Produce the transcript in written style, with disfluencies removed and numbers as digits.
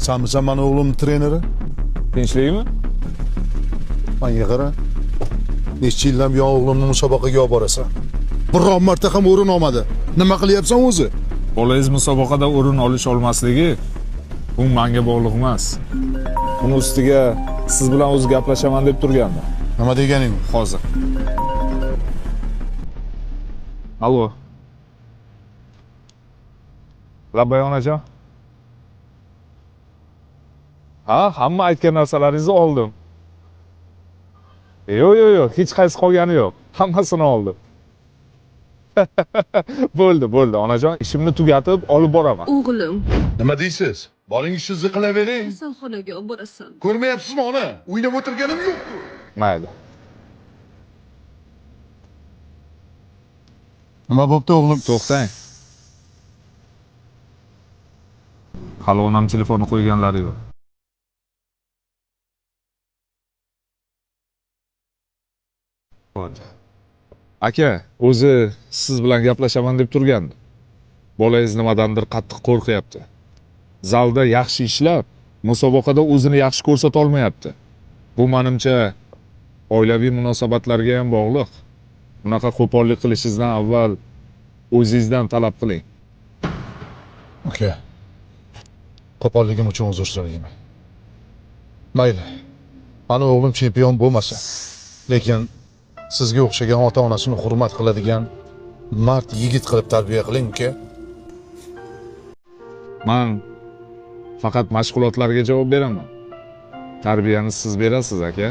Sanmisan mani o'g'limning treneri? Tinchlikmi? Menga qara. Necha yildan buyon o'g'limni musobaqaga olib borasan. Biron marta ham o'rin olmadi. Nima qilyapsan o'zi? Bolangiz musobaqada o'rin olish olmasligi bu menga bog'liq emas. Uni ustiga siz bilan o'zi gaplashaman deb turgandim. Nima deganing? Hozir. Allo. Labbay onajon. Ha, hamma aytgan narsalaringizni oldim. Yo'q, hech qaysi qolgani yo'q. Hammasini oldim. Bo'ldi, onajon, ishimni tugatib olib boraman. O'g'lim, Nima deysiz? Boring ishingizni qilavering. kasalxonaga olib borasan. Ko'rmayapsizmi ona? O'ynab o'tirganim yo'q-ku. Mayli. Nima bo'pti o'g'lim? To'xtang. Hali onam telefonni qo'yganlari yo'q. Aka, o'zi siz bilan gaplashaman deb turgandi. Bolangiz nimadandir qattiq qo'rqyapti. Zalda yaxshi ishlab, musobaqada o'zini yaxshi ko'rsata olmayapti. Bu menimcha oilaviy munosabatlarga ham bog'liq. Bunaqa qo'pollik qilishingizdan avval o'zingizdan talab qiling. Aka. Qo'polligim uchun uzr so'rayman. Mayli. Mani o'g'lim chempion bo'lmasa, lekin sizga o'xshagan ota-onasini hurmat qiladigan mard yigit qilib tarbiya qiling, uka. Men faqat mashg'ulotlarga javob beraman. Tarbiyani siz berasiz, aka.